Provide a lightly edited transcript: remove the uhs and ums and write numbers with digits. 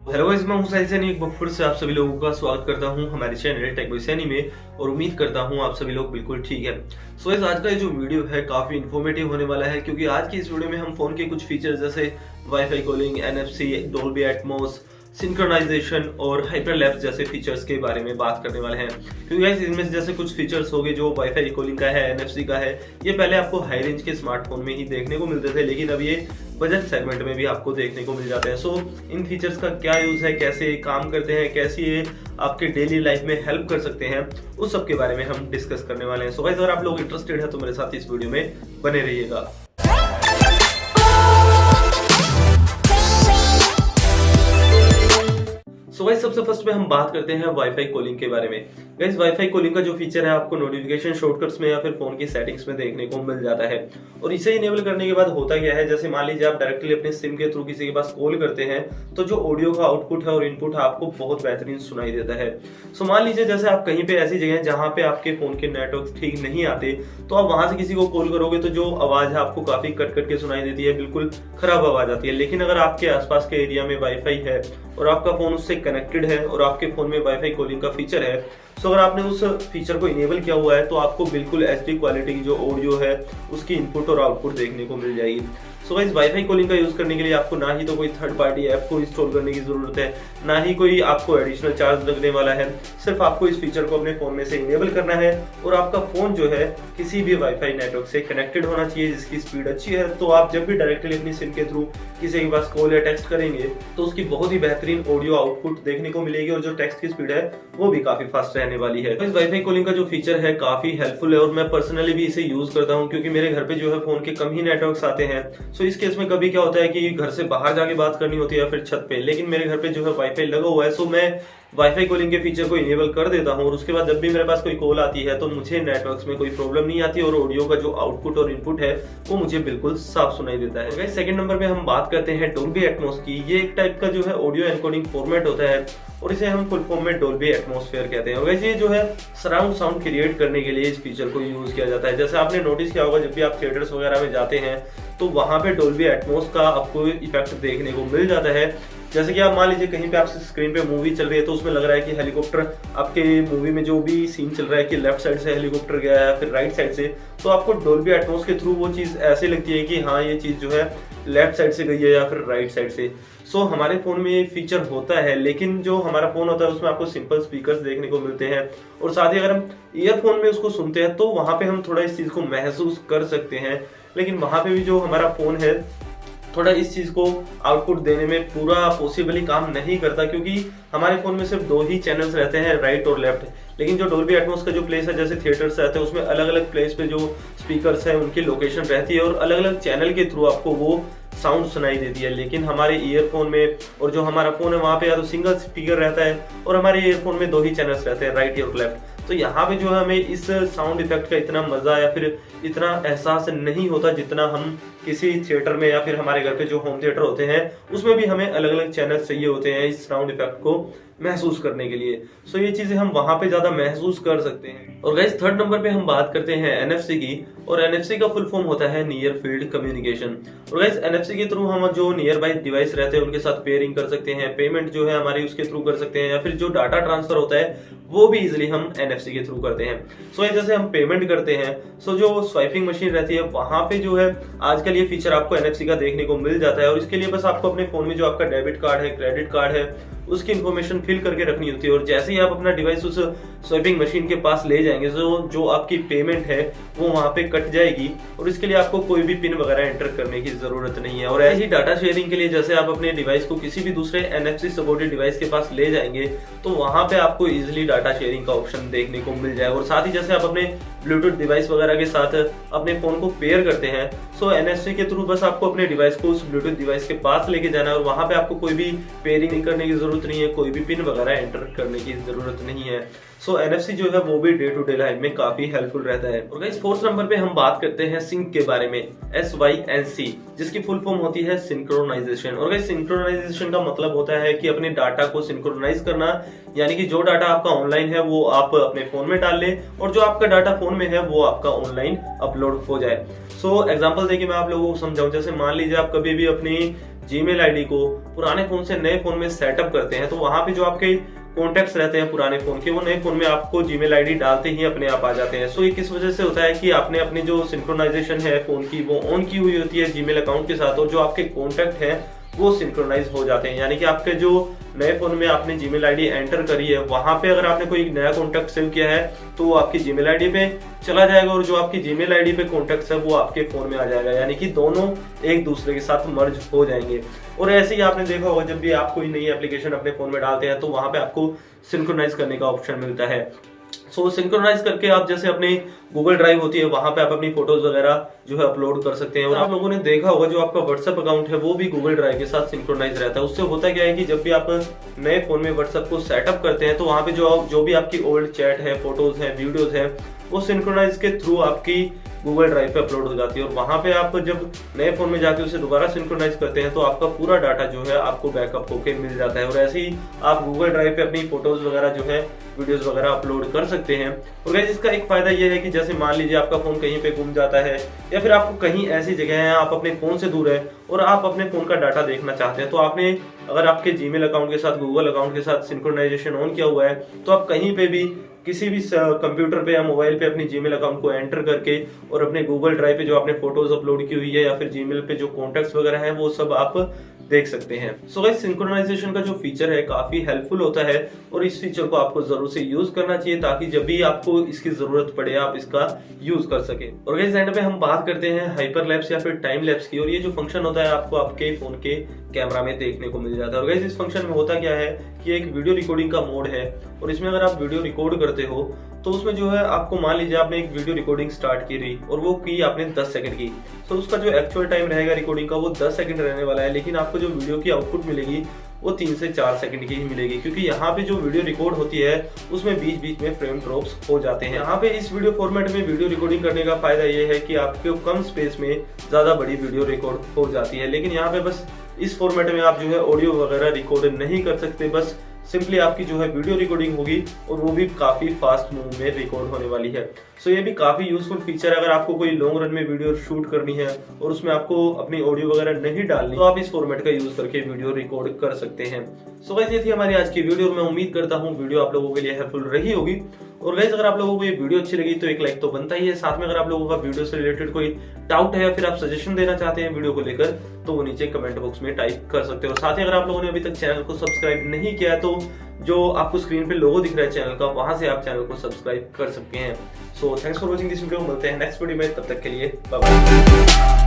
Hello guys, मैं हूं साहिल सैनी। एक बार फिर से आप सभी लोगों का स्वागत करता हूं हमारे चैनल टेक बाय सैनी में और उम्मीद करता हूं आप सभी लोग बिल्कुल ठीक है। सो गाइस, आज का ये जो वीडियो है काफी इन्फॉर्मेटिव होने वाला है क्योंकि आज की इस वीडियो में हम फोन के कुछ फीचर्स जैसे wifi calling, NFC, Dolby Atmos, synchronisation और हाइपरलैप्स जैसे फीचर्स के बारे में बात करने वाले हैं। क्योंकि गाइस इनमें से जैसे कुछ फीचर्स हो गए जो वाईफाई कॉलिंग का है, NFC का है, ये पहले आपको हाई रेंज के स्मार्टफोन में ही देखने को मिलते थे, लेकिन अब ये बजट सेगमेंट में भी आपको देखने को मिल जाते हैं। सो इन फीचर्स का क्या यूज है, कैसे काम करते हैं, कैसे ये आपके डेली लाइफ में हेल्प कर सकते हैं, उस सब के बारे में हम डिस्कस करने वाले हैं। सो गाइस, अगर आप लोग इंटरेस्टेड है तो मेरे साथ इस वीडियो में बने रहिएगा। सो गाइस, सबसे फर्स्ट में हम बात करते हैं वाईफाई कॉलिंग के बारे में। गाइस, वाईफाई कॉलिंग का जो फीचर है आपको नोटिफिकेशन शॉर्टकट्स में या फिर फोन की सेटिंग्स में देखने को मिल जाता है। और इसे इनेबल करने के बाद होता क्या है, जैसे मान लीजिए आप डायरेक्टली अपने सिम के थ्रू किसी के पास कॉल करते हैं तो जो ऑडियो का आउटपुट है और इनपुट है आपको बहुत बेहतरीन सुनाई देता है। सो मान लीजिए जैसे आप कहीं पे ऐसी जगह जहां पे आपके फोन के नेटवर्क ठीक नहीं आते, तो आप वहां से किसी को कॉल करोगे तो जो आवाज है आपको काफी कट कट के सुनाई देती है, बिल्कुल खराब आवाज आती है। लेकिन अगर आपके आसपास के एरिया में वाईफाई है और आपका फोन उससे कनेक्टेड है और आपके फोन में वाईफाई कॉलिंग का फीचर है, तो अगर आपने उस फीचर को इनेबल किया हुआ है तो आपको बिल्कुल HD क्वालिटी की जो ऑडियो है उसकी इनपुट और आउटपुट देखने को मिल जाएगी। सो गाइस, वाईफाई कॉलिंग का यूज करने के लिए आपको ना ही तो कोई थर्ड पार्टी ऐप को इंस्टॉल करने की जरूरत है, ना ही कोई आपको एडिशनल चार्ज लगने वाला है। सिर्फ आपको इस फीचर को अपने फोन में से इनेबल करना है और आपका फोन जो है किसी भी वाईफाई नेटवर्क से कनेक्टेड होना चाहिए जिसकी स्पीड अच्छी है। तो आप जब भी डायरेक्टली अपनी सिम के थ्रू किसी के पास कॉल या टेक्स्ट करेंगे तो उसकी बहुत ही बेहतरीन ऑडियो आउटपुट देखने को मिलेगी और जो टेक्स्ट की स्पीड है वो भी काफी फास्ट रहने वाली है। तो इस वाईफाई कॉलिंग का जो फीचर है काफी हेल्पफुल है और मैं पर्सनली भी इसे यूज करता हूँ क्योंकि मेरे घर पे जो है फोन के कम ही नेटवर्क्स आते हैं। सो इस केस में कभी क्या होता है कि घर से बाहर जाके बात करनी होती है या फिर छत पे, लेकिन मेरे घर पे जो है वाईफाई लगा हुआ है। सो मैं वाईफाई कॉलिंग के फीचर को इनेबल कर देता हूं और उसके बाद जब भी मेरे पास कोई कॉल आती है तो मुझे नेटवर्क्स में कोई प्रॉब्लम नहीं आती और ऑडियो का जो आउटपुट और इनपुट है वो मुझे बिल्कुल साफ सुनाई देता है। गाइस, सेकंड नंबर पे हम बात करते हैं डोल्बी एटमॉस की। ये एक टाइप का जो है ऑडियो एनकोडिंग फॉर्मेट होता है और इसे हम फुल फॉर्म में डोल्बी एटमॉस्फेयर कहते हैं। और वैसे ये जो है सराउंड साउंड क्रिएट करने के लिए इस फीचर को यूज किया जाता है। जैसे आपने नोटिस किया होगा जब भी आप थिएटर्स वगैरह में जाते हैं तो वहां पे डोल्बी एटमॉस का आपको इफेक्ट देखने को मिल जाता है। जैसे कि आप मान लीजिए कहीं पे आपसे स्क्रीन पे मूवी चल रही है तो उसमें लग रहा है कि हेलीकॉप्टर, आपके मूवी में जो भी सीन चल रहा है कि लेफ्ट साइड से हेलीकॉप्टर गया है या फिर राइट साइड से, तो आपको डोल्बी एटमॉस के थ्रू वो चीज ऐसे लगती है कि हाँ ये चीज जो है लेफ्ट साइड से गई है या फिर राइट साइड से। सो हमारे फोन में ये फीचर होता है, लेकिन जो हमारा फोन होता है उसमें आपको सिंपल स्पीकर्स देखने को मिलते हैं और साथ ही अगर हम ईयरफोन में उसको सुनते हैं तो वहां पे हम थोड़ा इस चीज को महसूस कर सकते हैं। लेकिन वहां पे भी जो हमारा फोन है थोड़ा इस चीज को आउटपुट देने में पूरा पॉसिबली काम नहीं करता क्योंकि हमारे फोन में सिर्फ दो ही चैनल्स रहते हैं, राइट और लेफ्ट। लेकिन जो डोल्बी एटमॉस का जो प्लेस है, जैसे थिएटर्स रहते हैं, उसमें अलग अलग प्लेस पे जो स्पीकर्स हैं उनकी लोकेशन रहती है और अलग अलग चैनल के थ्रू आपको वो साउंड सुनाई देती है। लेकिन हमारे ईयरफोन में और जो हमारा फोन है वहां पे या तो सिंगल स्पीकर रहता है और हमारे ईयरफोन में दो ही चैनल्स रहते हैं, राइट और लेफ्ट। तो यहाँ पे जो है हमें इस साउंड इफेक्ट का इतना मजा या फिर इतना एहसास नहीं होता जितना हम किसी थिएटर में या फिर हमारे घर पे जो होम थिएटर होते हैं उसमें भी हमें अलग अलग चैनल चाहिए होते हैं इस साउंड इफेक्ट को महसूस करने के लिए। सो ये चीजें हम वहां पे ज्यादा महसूस कर सकते हैं। और गाइस, थर्ड नंबर पे हम बात करते हैं NFC की। और NFC का फुल फॉर्म होता है नियर फील्ड कम्युनिकेशन। और गाइस, NFC के थ्रू हम जो नियर बाय डिवाइस रहते हैं उनके साथ पेयरिंग कर सकते हैं, पेमेंट जो है हमारी उसके थ्रू कर सकते हैं या फिर जो डाटा ट्रांसफर होता है वो भी इजिली हम NFC के थ्रू करते हैं। सो जैसे हम पेमेंट करते हैं, सो जो स्वाइपिंग मशीन रहती है वहां पे जो है आजकल ये फीचर आपको NFC का देखने को मिल जाता है और इसके लिए बस आपको अपने फोन में जो आपका डेबिट कार्ड है, क्रेडिट कार्ड है, उसकी इन्फॉर्मेशन फिल करके रखनी होती है और जैसे ही आप अपना डिवाइस उस स्वाइपिंग मशीन के पास ले जाएंगे तो जो आपकी पेमेंट है वो वहां पे कट जाएगी और इसके लिए आपको कोई भी पिन वगैरह एंटर करने की जरूरत नहीं है। और ऐसी डाटा शेयरिंग के लिए जैसे आप अपने डिवाइस को किसी भी दूसरे NFC सपोर्टेड डिवाइस के पास ले जाएंगे तो वहां पे आपको इजिली डाटा शेयरिंग का ऑप्शन देखने को मिल जाएगा। और साथ ही जैसे आप अपने ब्लूटूथ डिवाइस वगैरह के साथ अपने फोन को पेयर करते हैं, सो NFC के थ्रू बस आपको अपने डिवाइस को उस ब्लूटूथ डिवाइस के पास लेके जाना है और वहां पे आपको कोई भी पेयरिंग करने की जरूरत नहीं है, कोई भी पिन वगैरह एंटर करने की जरूरत नहीं है। सो NFC जो है वो भी डे टू डे लाइफ में काफी हेल्पफुल रहता है। और गाइस, फोर्थ नंबर पे हम बात करते हैं सिंक के बारे में, SYNC, जिसकी फुल फॉर्म होती है सिंक्रोनाइजेशन। और गाइस, सिंक्रोनाइजेशन का मतलब होता है कि अपने डाटा को सिंक्रोनाइज करना, यानी कि जो डाटा आपका ऑनलाइन है वो आप अपने फोन में डाल लें और जो आपका डाटा फोन में है वो आपका ऑनलाइन अपलोड हो जाए। सो एग्जांपल देके मैं आप लोगों को समझाऊं, जैसे मान लीजिए आप कभी भी अपनी जीमेल आईडी को पुराने फोन से नए फोन में सेटअप करते हैं तो वहां पे जो आपके कॉन्टेक्ट्स रहते हैं पुराने फोन के, वो नए फोन में आपको जीमेल आईडी डालते ही अपने आप आ जाते हैं। सो ये किस वजह से होता है कि आपने अपनी जो सिंक्रोनाइजेशन है फोन की वो ऑन की हुई होती है जीमेल अकाउंट के साथ, और जो आपके कॉन्टेक्ट हैं वो सिंक्रोनाइज हो जाते हैं। यानी कि आपके जो नए फोन में आपने जीमेल आईडी एंटर करी है वहां पे अगर आपने कोई नया कॉन्टैक्ट सेव किया है तो वो आपकी जीमेल आईडी पे चला जाएगा, और जो आपकी जीमेल आईडी पे कॉन्टैक्ट है वो आपके फोन में आ जाएगा। यानी कि दोनों एक दूसरे के साथ मर्ज हो जाएंगे। और ऐसे ही आपने देखा होगा जब भी आप कोई नई एप्लीकेशन अपने फोन में डालते हैं तो वहां पे आपको सिंक्रोनाइज करने का ऑप्शन मिलता है। सो सिंक्रोनाइज करके आप जैसे अपनी गूगल ड्राइव होती है वहां पे आप अपनी फोटोज वगैरह जो है अपलोड कर सकते हैं। और आप लोगों ने देखा होगा जो आपका व्हाट्सएप अकाउंट है वो भी गूगल ड्राइव के साथ सिंक्रोनाइज रहता है। उससे होता क्या है कि जब भी आप नए फोन में व्हाट्सएप को सेटअप करते हैं तो वहां पे जो भी आपकी ओल्ड चैट है, फोटोज है, वीडियोज है, वो सिंक्रोनाइज के थ्रू आपकी गूगल ड्राइव पे अपलोड हो जाती है। और वहां पे आप जब नए फोन में जाके उसे दोबारा सिंक्रोनाइज करते हैं तो आपका पूरा डाटा जो है आपको बैकअप होके मिल जाता है। और ऐसे ही आप गूगल ड्राइव पे अपनी फोटोज वगैरह जो है, वीडियोस वगैरह अपलोड कर सकते हैं। और गाइस इसका एक फायदा ये है कि जैसे मान लीजिए आपका फोन कहीं पे गुम जाता है या फिर आपको कहीं ऐसी जगह है आप अपने फोन से दूर है और आप अपने फोन का डाटा देखना चाहते हैं, तो आपने अगर आपके जीमेल अकाउंट के साथ गूगल अकाउंट के साथ सिंक्रोनाइजेशन ऑन किया हुआ है तो आप कहीं पे भी किसी भी कंप्यूटर पे या मोबाइल पे अपनी जीमेल अकाउंट को एंटर करके और अपने गूगल ड्राइव पे जो आपने फोटोज अपलोड की हुई है या फिर जीमेल पे जो कॉन्टेक्ट्स वगैरह हैं वो सब आप देख सकते हैं। सो गाइस सिंक्रोनाइजेशन का जो फीचर है काफी हेल्पफुल होता है और इस फीचर को आपको जरूर से यूज करना चाहिए ताकि जब भी आपको इसकी जरूरत पड़े आप इसका यूज कर सके। और गाइस एंड पे हम बात करते हैं हाइपरलैप्स या फिर टाइम लैप्स की, और ये जो फंक्शन होता है आपको आपके फोन के कैमरा में देखने को मिल जाता है। और गाइस इस फंक्शन में होता क्या है कि एक वीडियो रिकॉर्डिंग का मोड है और इसमें अगर आप वीडियो रिकॉर्ड करते हो तो उसमें जो है आपको मान लीजिए आपने एक वीडियो रिकॉर्डिंग स्टार्ट की रही और वो की आपने 10 सेकंड की, तो उसका जो एक्चुअल टाइम रहेगा रिकॉर्डिंग का वो 10 सेकंड रहने वाला है, लेकिन आपको जो वीडियो की आउटपुट मिलेगी वो 3 से 4 सेकंड की ही मिलेगी, क्योंकि यहाँ पे जो वीडियो रिकॉर्ड होती है उसमें बीच बीच में फ्रेम ड्रॉप्स हो जाते हैं। यहाँ पे इस वीडियो फॉर्मेट में वीडियो रिकॉर्डिंग करने का फायदा ये है कि आपको कम स्पेस में ज्यादा बड़ी वीडियो रिकॉर्ड हो जाती है। लेकिन यहाँ पे बस इस फॉर्मेट में आप जो है ऑडियो वगैरह रिकॉर्ड नहीं कर सकते, बस सिंपली आपकी जो है वीडियो रिकॉर्डिंग होगी और वो भी काफी फास्ट मूव में रिकॉर्ड होने वाली है। सो ये भी काफी यूजफुल फीचर है। अगर आपको कोई लॉन्ग रन में वीडियो शूट करनी है और उसमें आपको अपनी ऑडियो वगैरह नहीं डालनी तो आप इस फॉर्मेट का यूज करके वीडियो रिकॉर्ड कर सकते हैं। सो गाइस ये थी हमारी आज की वीडियो और मैं उम्मीद करता हूँ वीडियो आप लोगों के लिए हेल्पफुल रही होगी। और गाइस अगर आप लोगों को ये वीडियो अच्छी लगी तो एक लाइक तो बनता ही है। साथ में अगर आप लोगों का वीडियो से रिलेटेड कोई डाउट है या फिर आप सजेशन देना चाहते हैं वीडियो को लेकर तो वो नीचे कमेंट बॉक्स में टाइप कर सकते हो। साथ ही अगर आप लोगों ने अभी तक चैनल को सब्सक्राइब नहीं किया है तो जो आपको स्क्रीन पे लोगो दिख रहा है चैनल का वहां से आप चैनल को सब्सक्राइब कर सकते हैं। So thanks for watching this video, मिलते हैं नेक्स्ट वीडियो में, तब तक के लिए बाय बाय।